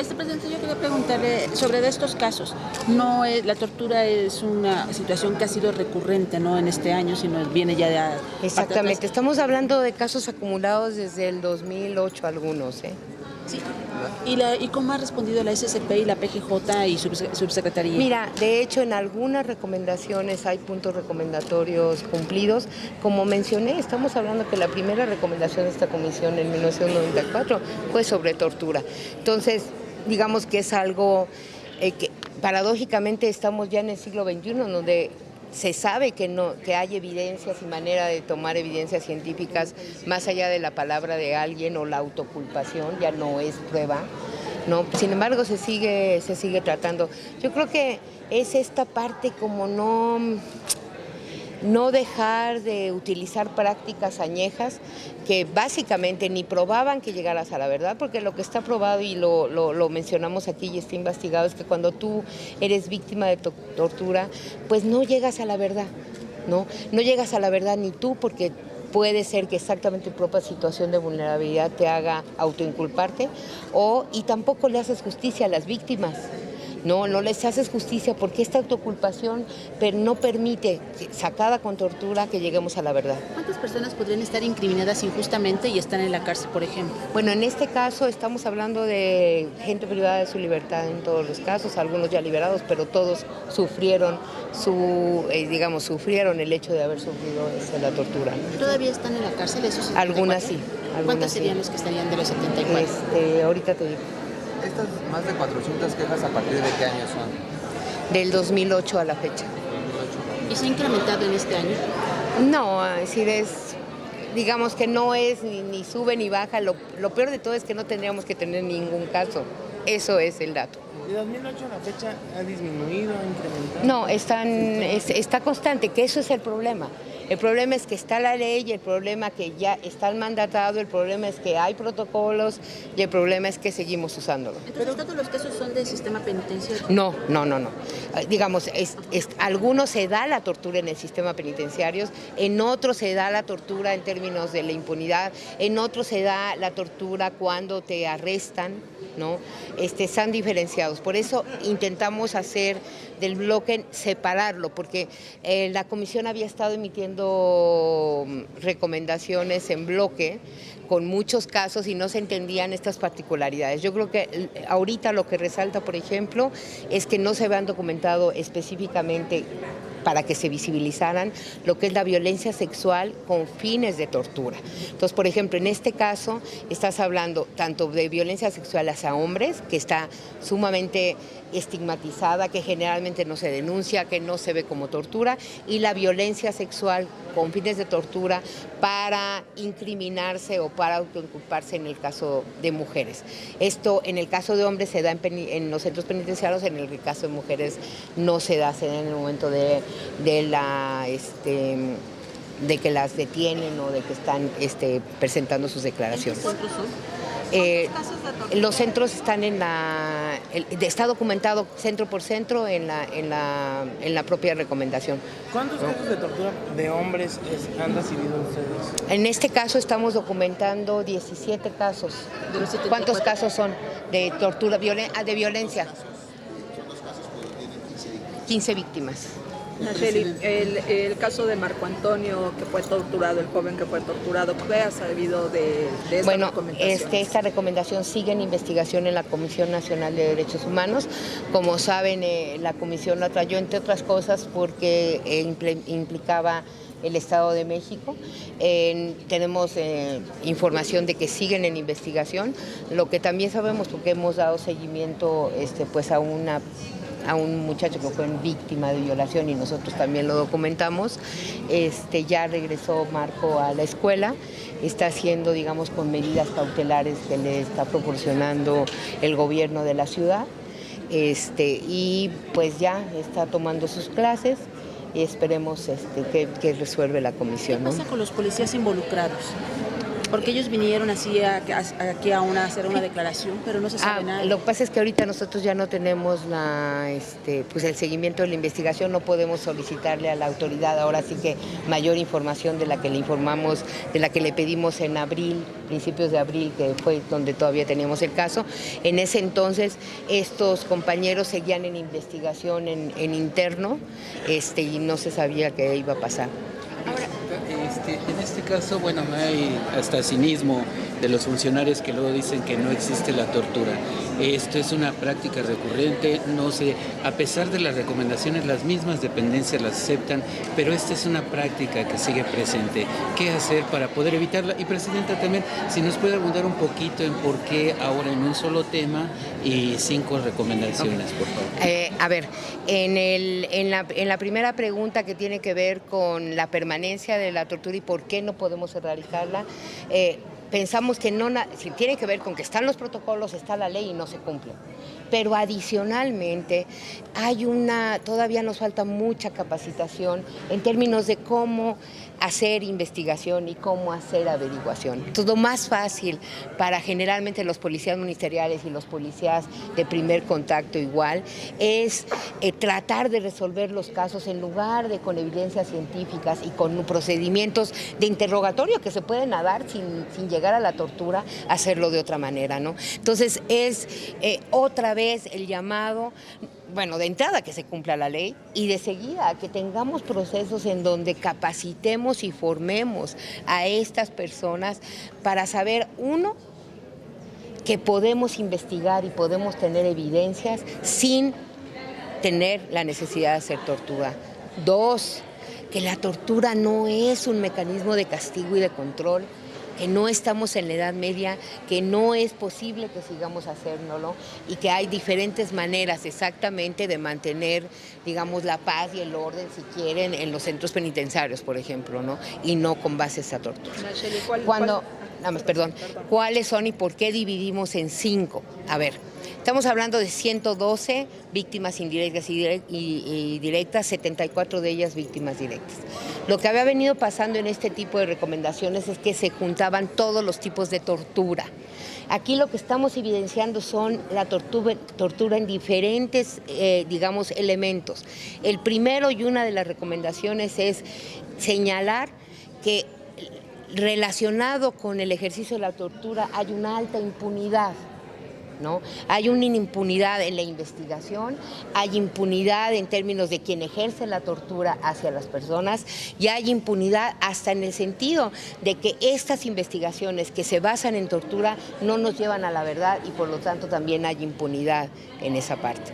Presidente, yo quería preguntarle sobre estos casos. No es, la tortura es una situación que ha sido recurrente, no en este año, sino viene ya de... Exactamente, estamos hablando de casos acumulados desde el 2008 algunos, ¿eh? Sí. ¿Y cómo ha respondido la SCP y la PGJ y subsecretaría? Mira, de hecho en algunas recomendaciones hay puntos recomendatorios cumplidos. Como mencioné, estamos hablando que la primera recomendación de esta comisión en 1994 fue sobre tortura. Entonces, digamos que es algo que paradójicamente estamos ya en el siglo XXI, donde se sabe que hay evidencias y manera de tomar evidencias científicas más allá de la palabra de alguien o la autoculpación, ya no es prueba, ¿no? Sin embargo, se sigue tratando. Yo creo que es esta parte como no dejar de utilizar prácticas añejas que básicamente ni probaban que llegaras a la verdad, porque lo que está probado y lo mencionamos aquí y está investigado es que cuando tú eres víctima de tortura, pues no llegas a la verdad, ¿no? No llegas a la verdad ni tú, porque puede ser que exactamente tu propia situación de vulnerabilidad te haga autoinculparte, y tampoco le haces justicia a las víctimas. No les haces justicia porque esta autoculpación no permite, sacada con tortura, que lleguemos a la verdad. ¿Cuántas personas podrían estar incriminadas injustamente y están en la cárcel, por ejemplo? Bueno, en este caso estamos hablando de gente privada de su libertad en todos los casos, algunos ya liberados, pero todos sufrieron sufrieron el hecho de haber sufrido la tortura, ¿no? ¿Todavía están en la cárcel esos 74? Algunas sí. ¿Cuántos serían los que estarían de los 74? Ahorita te digo. Estas más de 400 quejas, ¿a partir de qué año son? Del 2008 a la fecha. ¿Y se ha incrementado en este año? No, es decir, digamos que no es ni sube ni baja. Lo peor de todo es que no tendríamos que tener ningún caso. Eso es el dato. ¿De 2008 a la fecha ha disminuido, ha incrementado? No, está constante, que eso es el problema. El problema es que está la ley, el problema que ya está el mandatado, el problema es que hay protocolos y el problema es que seguimos usándolo. Entonces, ¿todos los casos son del sistema penitenciario? No. Digamos, algunos se da la tortura en el sistema penitenciario, en otros se da la tortura en términos de la impunidad, en otros se da la tortura cuando te arrestan, ¿no? Están diferenciados. Por eso intentamos hacer del bloque, separarlo, porque la comisión había estado emitiendo recomendaciones en bloque con muchos casos y no se entendían estas particularidades. Yo creo que ahorita lo que resalta, por ejemplo, es que no se habían documentado específicamente para que se visibilizaran lo que es la violencia sexual con fines de tortura. Entonces, por ejemplo, en este caso estás hablando tanto de violencia sexual hacia hombres, que está sumamente estigmatizada, que generalmente no se denuncia, que no se ve como tortura, y la violencia sexual con fines de tortura para incriminarse o para autoinculparse en el caso de mujeres. Esto en el caso de hombres se da en los centros penitenciarios, en el caso de mujeres no se da, se da en el momento de que las detienen o de que están presentando sus declaraciones. ¿Cuántos centros son? Los centros están está documentado centro por centro en la propia recomendación. ¿Cuántos casos de tortura de hombres han recibido ustedes? En este caso estamos documentando 17 casos. De los 74. ¿Cuántos casos son de tortura, de violencia? 15 víctimas. Nacheli, el caso de Marco Antonio, que fue torturado, el joven que fue torturado, ¿qué ha sabido de esta recomendación? Esta recomendación sigue en investigación en la Comisión Nacional de Derechos Humanos. Como saben, la comisión la trayó, entre otras cosas, porque implicaba el Estado de México. Tenemos información de que siguen en investigación. Lo que también sabemos, porque hemos dado seguimiento pues a un muchacho que fue víctima de violación y nosotros también lo documentamos. Ya regresó Marco a la escuela, está haciendo, digamos, con medidas cautelares que le está proporcionando el gobierno de la ciudad, y pues ya está tomando sus clases y esperemos que resuelve la comisión, ¿Qué pasa con los policías involucrados? Porque ellos vinieron así aquí a hacer una declaración, pero no se sabe nada. Lo que pasa es que ahorita nosotros ya no tenemos pues el seguimiento de la investigación, no podemos solicitarle a la autoridad ahora sí que mayor información de la que le informamos, de la que le pedimos en abril, principios de abril, que fue donde todavía teníamos el caso. En ese entonces estos compañeros seguían en investigación en interno y no se sabía qué iba a pasar. Ahora, en este caso, bueno, hay hasta cinismo de los funcionarios que luego dicen que no existe la tortura. Esto es una práctica recurrente, no sé, a pesar de las recomendaciones, las mismas dependencias las aceptan, pero esta es una práctica que sigue presente. ¿Qué hacer para poder evitarla? Y Presidenta, también, si nos puede abundar un poquito en por qué ahora en un solo tema y 5 recomendaciones, por favor. A ver, en la primera pregunta que tiene que ver con la permanencia de la tortura y por qué no podemos erradicarla, pensamos que si tiene que ver con que están los protocolos, está la ley y no se cumple. Pero adicionalmente todavía nos falta mucha capacitación en términos de cómo hacer investigación y cómo hacer averiguación. Entonces, lo más fácil para generalmente los policías ministeriales y los policías de primer contacto igual es tratar de resolver los casos en lugar de con evidencias científicas y con procedimientos de interrogatorio que se pueden dar sin llegar a la tortura, hacerlo de otra manera, ¿no? Entonces, es otra vez el llamado, bueno, de entrada que se cumpla la ley y de seguida que tengamos procesos en donde capacitemos y formemos a estas personas para saber, uno, que podemos investigar y podemos tener evidencias sin tener la necesidad de hacer tortura. 2, que la tortura no es un mecanismo de castigo y de control, que no estamos en la Edad Media, que no es posible que sigamos haciéndolo y que hay diferentes maneras exactamente de mantener, digamos, la paz y el orden, si quieren, en los centros penitenciarios, por ejemplo, ¿no? Y no con bases a tortura. ¿Cuáles son y por qué dividimos en 5? A ver, estamos hablando de 112 víctimas indirectas y directas, 74 de ellas víctimas directas. Lo que había venido pasando en este tipo de recomendaciones es que se juntaban todos los tipos de tortura. Aquí lo que estamos evidenciando son la tortura en diferentes, digamos, elementos. El primero y una de las recomendaciones es señalar que relacionado con el ejercicio de la tortura hay una alta impunidad, ¿no? Hay una impunidad en la investigación, hay impunidad en términos de quien ejerce la tortura hacia las personas y hay impunidad hasta en el sentido de que estas investigaciones que se basan en tortura no nos llevan a la verdad y por lo tanto también hay impunidad en esa parte.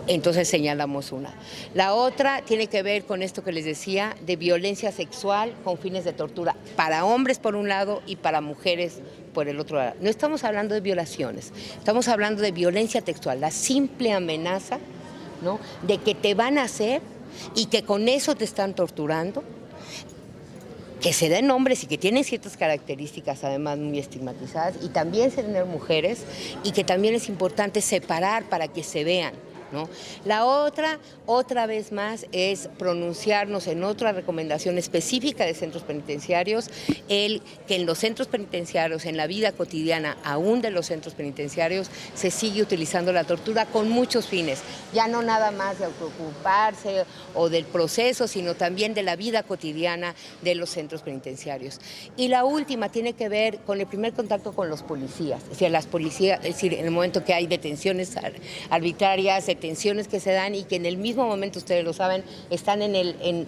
Entonces señalamos una. La otra tiene que ver con esto que les decía de violencia sexual con fines de tortura para hombres por un lado y para mujeres por el otro lado. No estamos hablando de violaciones, estamos hablando de violencia textual, la simple amenaza, ¿no?, de que te van a hacer y que con eso te están torturando, que se den hombres y que tienen ciertas características además muy estigmatizadas y también se den mujeres y que también es importante separar para que se vean, ¿no? La otra vez más, es pronunciarnos en otra recomendación específica de centros penitenciarios, que en los centros penitenciarios, en la vida cotidiana, aún de los centros penitenciarios, se sigue utilizando la tortura con muchos fines, ya no nada más de autoocuparse o del proceso, sino también de la vida cotidiana de los centros penitenciarios. Y la última tiene que ver con el primer contacto con los policías, es decir, en el momento que hay detenciones arbitrarias, detenciones que se dan y que en el mismo momento, ustedes lo saben, están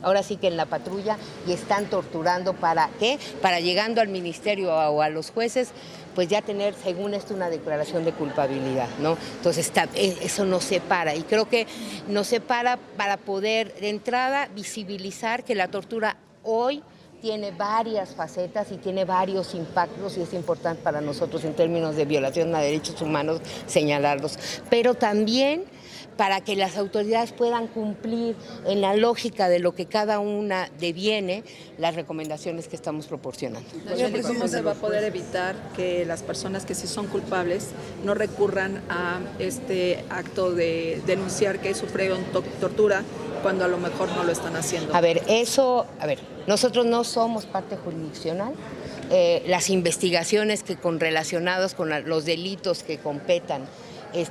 ahora sí que en la patrulla y están torturando. ¿Para qué? Para llegando al ministerio o a los jueces, pues ya tener, según esto, una declaración de culpabilidad, ¿no? Entonces, eso nos separa y creo que nos separa para poder, de entrada, visibilizar que la tortura hoy tiene varias facetas y tiene varios impactos y es importante para nosotros en términos de violación a derechos humanos señalarlos, pero también para que las autoridades puedan cumplir en la lógica de lo que cada una deviene las recomendaciones que estamos proporcionando. ¿Cómo se va a poder evitar que las personas que sí son culpables no recurran a este acto de denunciar que sufrieron tortura cuando a lo mejor no lo están haciendo? A ver, nosotros no somos parte jurisdiccional, las investigaciones relacionadas con los delitos que competan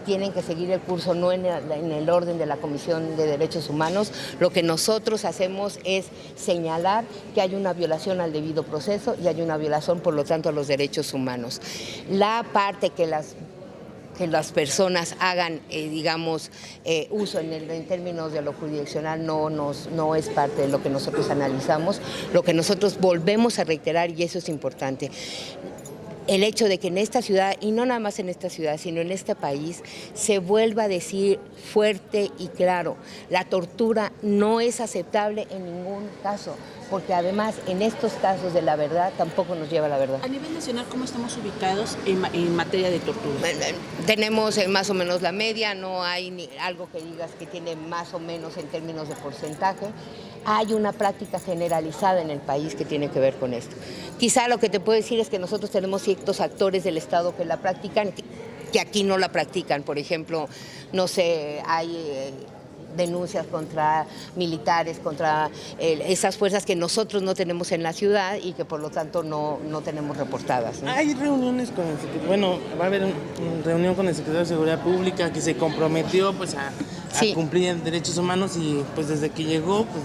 tienen que seguir el curso, no en el orden de la Comisión de Derechos Humanos. Lo que nosotros hacemos es señalar que hay una violación al debido proceso y hay una violación, por lo tanto, a los derechos humanos. La parte que las personas hagan, uso en términos de lo jurisdiccional no es parte de lo que nosotros analizamos. Lo que nosotros volvemos a reiterar, y eso es importante, el hecho de que en esta ciudad, y no nada más en esta ciudad, sino en este país, se vuelva a decir fuerte y claro, la tortura no es aceptable en ningún caso, porque además en estos casos de la verdad tampoco nos lleva a la verdad. A nivel nacional, ¿cómo estamos ubicados en materia de tortura? Tenemos más o menos la media, no hay algo que digas que tiene más o menos en términos de porcentaje. Hay una práctica generalizada en el país que tiene que ver con esto. Quizá lo que te puedo decir es que nosotros tenemos ciertos actores del Estado que la practican, que aquí no la practican. Por ejemplo, no sé, hay denuncias contra militares, contra esas fuerzas que nosotros no tenemos en la ciudad y que por lo tanto no tenemos reportadas, ¿no? Hay reuniones con el secretario, bueno, va a haber una reunión con el secretario de Seguridad Pública que se comprometió pues a cumplir derechos humanos y pues desde que llegó pues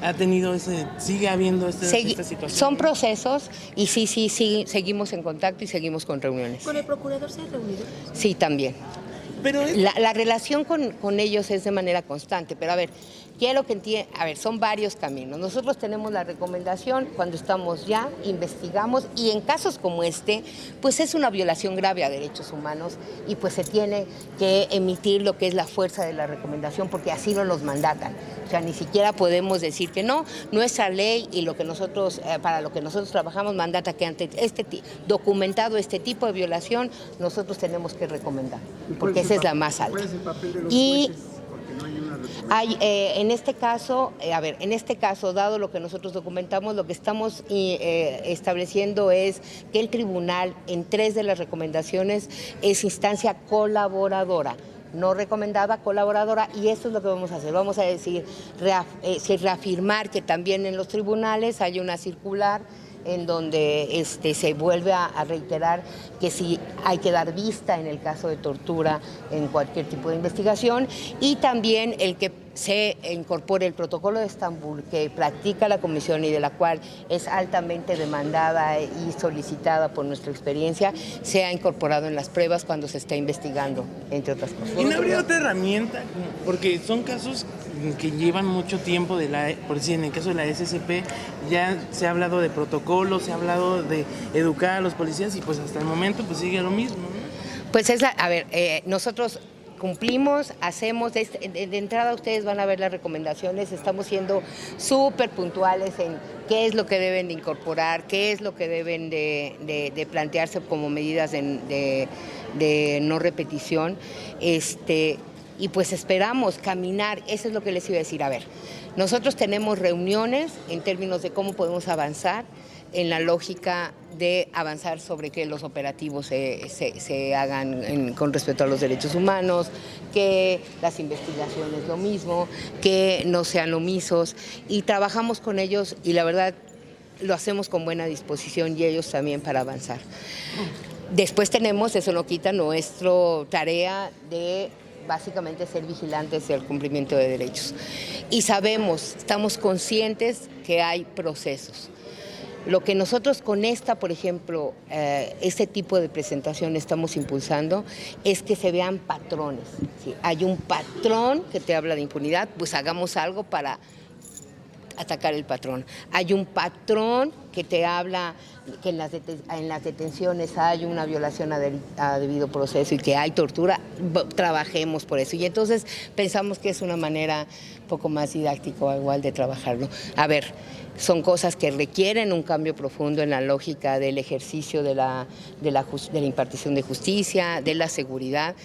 ha tenido sigue habiendo esta situación. Son procesos y sí, seguimos en contacto y seguimos con reuniones. ¿Con el procurador se ha reunido? Sí, también. Pero la relación con ellos es de manera constante, pero a ver, quiero que entiendan, son varios caminos. Nosotros tenemos la recomendación cuando estamos ya, investigamos y en casos como este, pues es una violación grave a derechos humanos y pues se tiene que emitir lo que es la fuerza de la recomendación porque así nos los mandatan. O sea, ni siquiera podemos decir que no, nuestra ley y lo que nosotros, para lo que nosotros trabajamos mandata que ante documentado este tipo de violación, nosotros tenemos que recomendar, porque esa es la más alta. ¿Cuál es el papel de los jueces? Porque no hay una respuesta. En este caso, dado lo que nosotros documentamos, lo que estamos estableciendo es que el tribunal, en 3 de las recomendaciones, es instancia colaboradora. No recomendaba, colaboradora, y eso es lo que vamos a hacer. Vamos a decir, reafirmar que también en los tribunales hay una circular en donde se vuelve a reiterar que sí hay que dar vista en el caso de tortura en cualquier tipo de investigación y también el que se incorpore el protocolo de Estambul que practica la Comisión y de la cual es altamente demandada y solicitada por nuestra experiencia, sea incorporado en las pruebas cuando se está investigando, entre otras cosas. ¿Y no habría otra herramienta? Porque son casos que llevan mucho tiempo, por decir, en el caso de la SCP ya se ha hablado de protocolos, se ha hablado de educar a los policías y pues hasta el momento pues sigue lo mismo, ¿no? Pues nosotros cumplimos, hacemos, de entrada ustedes van a ver las recomendaciones, estamos siendo súper puntuales en qué es lo que deben de incorporar, qué es lo que deben de plantearse como medidas de no repetición, y pues esperamos caminar, eso es lo que les iba a decir. A ver, nosotros tenemos reuniones en términos de cómo podemos avanzar en la lógica de avanzar sobre que los operativos se hagan con respecto a los derechos humanos, que las investigaciones lo mismo, que no sean omisos, y trabajamos con ellos y la verdad lo hacemos con buena disposición y ellos también para avanzar. Después tenemos, eso no quita nuestra tarea de básicamente ser vigilantes del cumplimiento de derechos. Y estamos conscientes que hay procesos. Lo que nosotros con por ejemplo, este tipo de presentación estamos impulsando es que se vean patrones. ¿Sí? Hay un patrón que te habla de impunidad, pues hagamos algo para atacar el patrón. Hay un patrón que te habla que en las detenciones hay una violación a debido proceso y que hay tortura, trabajemos por eso. Y entonces pensamos que es una manera un poco más didáctica o igual de trabajarlo. A ver, son cosas que requieren un cambio profundo en la lógica del ejercicio de la impartición de justicia, de la seguridad,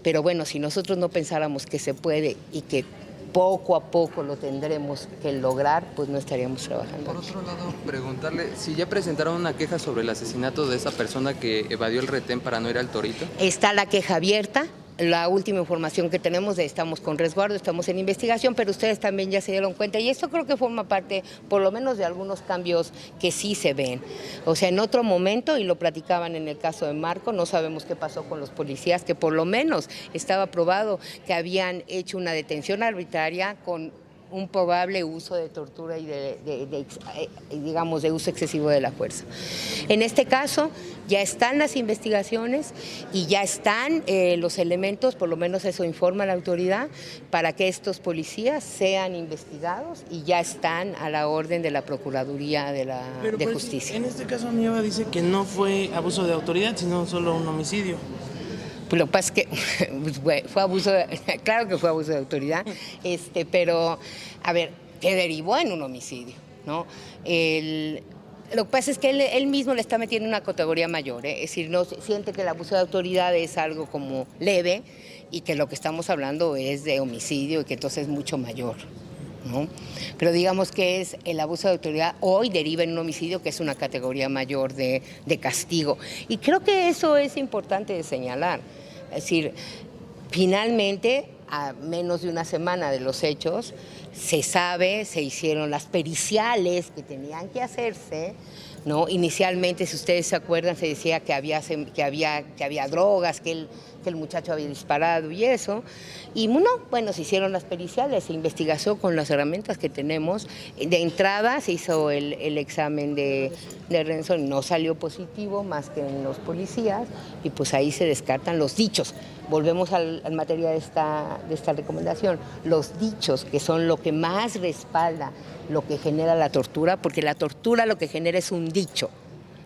pero bueno, si nosotros no pensáramos que se puede y que poco a poco lo tendremos que lograr, pues no estaríamos trabajando. Por otro lado, preguntarle si ya presentaron una queja sobre el asesinato de esa persona que evadió el retén para no ir al Torito. Está la queja abierta, la última información que tenemos, estamos con resguardo, estamos en investigación, pero ustedes también ya se dieron cuenta y esto creo que forma parte por lo menos de algunos cambios que sí se ven. O sea, en otro momento, y lo platicaban en el caso de Marco, no sabemos qué pasó con los policías, que por lo menos estaba probado que habían hecho una detención arbitraria con un probable uso de tortura y digamos, de uso excesivo de la fuerza. En este caso ya están las investigaciones y ya están los elementos, por lo menos eso informa la autoridad, para que estos policías sean investigados y ya están a la orden de la Procuraduría de Justicia. En este caso Nieva dice que no fue abuso de autoridad, sino solo un homicidio. Pues lo que pasa es que fue abuso, claro que fue abuso de autoridad, pero, a ver, que derivó en un homicidio, ¿no? Lo que pasa es que él mismo le está metiendo en una categoría mayor, es decir, no siente que el abuso de autoridad es algo como leve y que lo que estamos hablando es de homicidio y que entonces es mucho mayor, ¿no? Pero digamos que es el abuso de autoridad hoy deriva en un homicidio que es una categoría mayor de castigo. Y creo que eso es importante de señalar. Es decir, finalmente, a menos de una semana de los hechos, se sabe, se hicieron las periciales que tenían que hacerse, ¿no? Inicialmente, si ustedes se acuerdan, se decía que había drogas, que el muchacho había disparado y eso. Y bueno, se hicieron las periciales, se investigó con las herramientas que tenemos. De entrada se hizo el examen de Renzo, no salió positivo más que en los policías y pues ahí se descartan los dichos. Volvemos al materia de esta recomendación. Los dichos, que son lo que más respalda lo que genera la tortura, porque la tortura lo que genera es un dicho.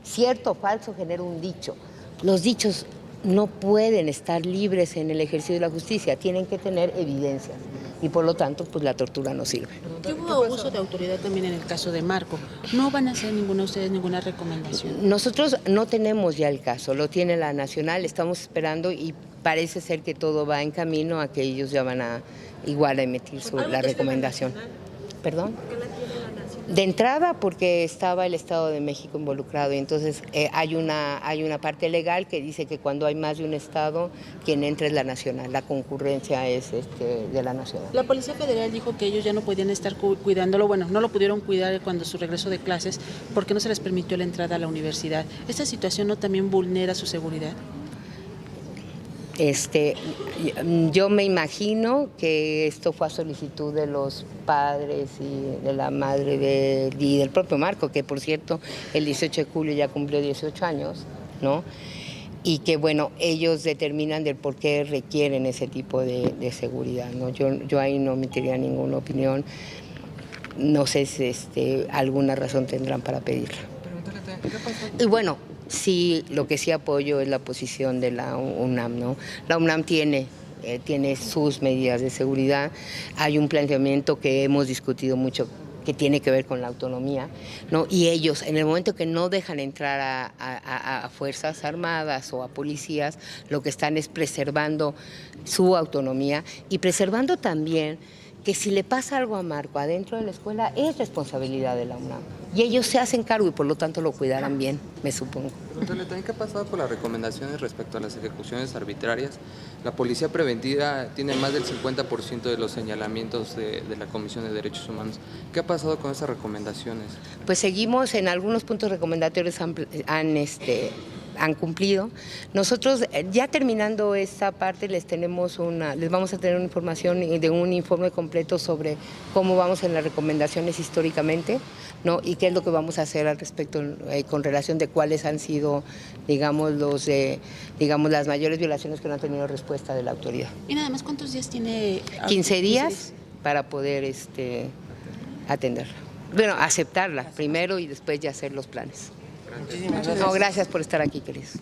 Cierto o falso genera un dicho. Los dichos no pueden estar libres en el ejercicio de la justicia, tienen que tener evidencias y por lo tanto pues la tortura no sirve. ¿Qué hubo abuso de autoridad también en el caso de Marco? ¿No van a hacer ninguno de ustedes ninguna recomendación? Nosotros no tenemos ya el caso, lo tiene la Nacional, estamos esperando y parece ser que todo va en camino a que ellos ya van a igual a emitir la recomendación. ¿Perdón? De entrada porque estaba el Estado de México involucrado y entonces hay una parte legal que dice que cuando hay más de un Estado, quien entra es la Nacional, la concurrencia es de la Nacional. La Policía Federal dijo que ellos ya no podían estar cuidándolo, bueno, no lo pudieron cuidar cuando su regreso de clases porque no se les permitió la entrada a la universidad. ¿Esta situación no también vulnera su seguridad? Yo me imagino que esto fue a solicitud de los padres y de la madre y del propio Marco, que por cierto el 18 de julio ya cumplió 18 años, ¿no? Y que bueno, ellos determinan del por qué requieren ese tipo de seguridad, ¿no? Yo ahí no emitiría ninguna opinión, no sé si alguna razón tendrán para pedirla. Y bueno, sí, lo que sí apoyo es la posición de la UNAM, ¿no? La UNAM tiene sus medidas de seguridad. Hay un planteamiento que hemos discutido mucho que tiene que ver con la autonomía, ¿no? Y ellos, en el momento que no dejan entrar a fuerzas armadas o a policías, lo que están es preservando su autonomía y preservando también que si le pasa algo a Marco adentro de la escuela es responsabilidad de la UNAM. Y ellos se hacen cargo y por lo tanto lo cuidarán bien, me supongo. Pregúntale también qué ha pasado con las recomendaciones respecto a las ejecuciones arbitrarias. La policía preventiva tiene más del 50% de los señalamientos de la Comisión de Derechos Humanos. ¿Qué ha pasado con esas recomendaciones? Pues seguimos en algunos puntos recomendatorios han cumplido. Nosotros ya terminando esta parte les vamos a tener una información de un informe completo sobre cómo vamos en las recomendaciones históricamente, ¿no? Y qué es lo que vamos a hacer al respecto con relación de cuáles han sido, digamos, las mayores violaciones que no han tenido respuesta de la autoridad. Y nada más, ¿cuántos días tiene? 15 días para poder atenderla. Bueno, aceptarla primero y después ya hacer los planes. Muchísimas gracias. No, gracias por estar aquí, queridos.